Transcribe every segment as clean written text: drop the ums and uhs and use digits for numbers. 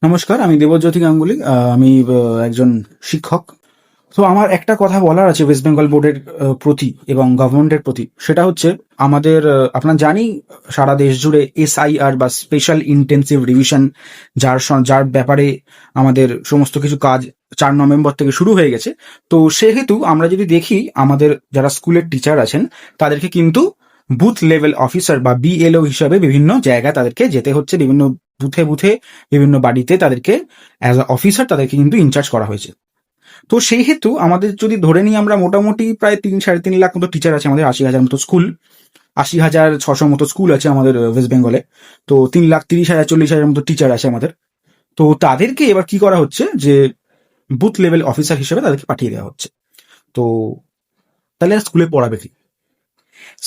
নমস্কার, আমি দেবজ্যোতি গাঙ্গুলি। আমি একজন শিক্ষক। তো আমার একটা কথা বলার আছে ওয়েস্ট বেঙ্গল বোর্ডের প্রতি এবং গভর্নমেন্টের প্রতি। সেটা হচ্ছে আমাদের আপনারা জানি সারা দেশ জুড়ে এসআইআর বা স্পেশাল ইন্টেন্সিভ রিভিশন যার ব্যাপারে আমাদের সমস্ত কিছু কাজ 4 নভেম্বর থেকে শুরু হয়ে গেছে। তো সেহেতু আমরা যদি দেখি আমাদের যারা স্কুলের টিচার আছেন তাদেরকে কিন্তু বুথ লেভেল অফিসার বা বিএলও হিসাবে বিভিন্ন জায়গায় তাদেরকে যেতে হচ্ছে, বিভিন্ন বুথে বুথে বিভিন্ন বাড়িতে তাদেরকে অ্যাজ আ অফিসার তাদেরকে কিন্তু ইনচার্জ করা হয়েছে। তো সেই হেতু আমাদের যদি ধরে নিই আমরা মোটামুটি প্রায় 3-3.5 লাখ মতো টিচার আছে আমাদের, 80,000 মতো স্কুল, 80,600 মতো স্কুল আছে আমাদের ওয়েস্ট বেঙ্গলে। তো 3,30,000 40,000 মতো টিচার আছে আমাদের। তো তাদেরকে এবার কি করা হচ্ছে যে বুথ লেভেল অফিসার হিসেবে তাদেরকে পাঠিয়ে দেওয়া হচ্ছে। তো তাহলে স্কুলে পড়াবে কি?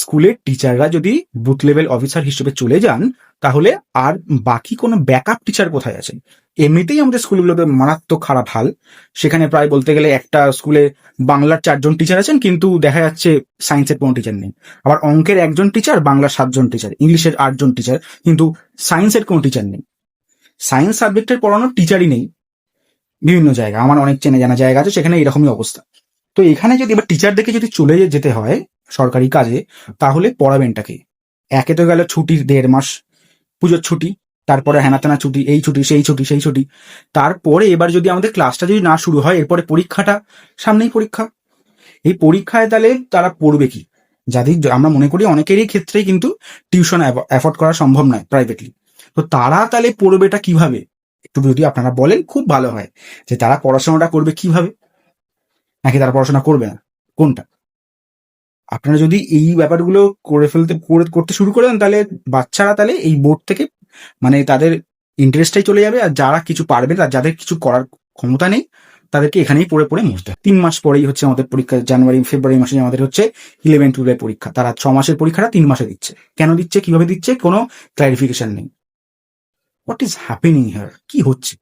স্কুলের টিচাররা যদি বুথ লেভেল অফিসার হিসেবে চলে যান, তাহলে আর বাকি কোনো ব্যাকআপ টিচার কোথায় আছেন? এমনিতেই আমাদের স্কুলগুলোতে মারাত্মক খারাপ হাল। সেখানে প্রায় বলতে গেলে একটা স্কুলে বাংলার 4জন টিচার আছেন, কিন্তু দেখা যাচ্ছে সায়েন্সের কোনো টিচার নেই। আবার অঙ্কের 1জন টিচার, বাংলার 7জন টিচার, ইংলিশের 8জন টিচার, কিন্তু সায়েন্সের কোনো টিচার নেই। সায়েন্স সাবজেক্টের পড়ানোর টিচারই নেই বিভিন্ন জায়গা। আমার অনেক চেনা জানা জায়গা আছে, সেখানে এরকমই অবস্থা। তো এখানে যদি এবার টিচারদেরকে যদি চলে যেতে হয় সরকারি কাজে, তাহলে পড়াবেনটাকে? একে তো গেল ছুটির 1.5 মাস, পুজোর ছুটি, তারপরে হেনাতেনা ছুটি, এই ছুটি সেই ছুটি সেই ছুটি। তারপরে এবার যদি আমাদের ক্লাসটা যদি না শুরু হয়, এরপরে পরীক্ষাটা, সামনেই পরীক্ষা। এই পরীক্ষায় তাহলে তারা পড়বে কি? যাদের আমরা মনে করি অনেকেরই ক্ষেত্রেই কিন্তু টিউশন অ্যাফোর্ড করা সম্ভব নয় প্রাইভেটলি। তো তারা তাহলে পড়বেটা কিভাবে? একটু যদি আপনারা বলেন খুব ভালো হয়, যে তারা পড়াশোনাটা করবে কিভাবে, নাকি তারা পড়াশোনা করবে না, কোনটা? আপনারা যদি এই ব্যাপারগুলো করতে শুরু করে দেন, তাহলে বাচ্চারা তাহলে এই বোর্ড থেকে মানে তাদের ইন্টারেস্টটাই চলে যাবে। আর যারা কিছু পারবে না, যাদের কিছু করার ক্ষমতা নেই, তাদেরকে এখানেই পড়ে পড়ে মরতে হয়। 3 মাস পরেই হচ্ছে আমাদের পরীক্ষা, জানুয়ারি ফেব্রুয়ারি মাসে আমাদের হচ্ছে 11-12 পরীক্ষা। তারা 6 মাসের পরীক্ষাটা 3 মাসে দিচ্ছে। কেন দিচ্ছে, কিভাবে দিচ্ছে, কোনো ক্লারিফিকেশন নেই। What is happening here? কি হচ্ছে?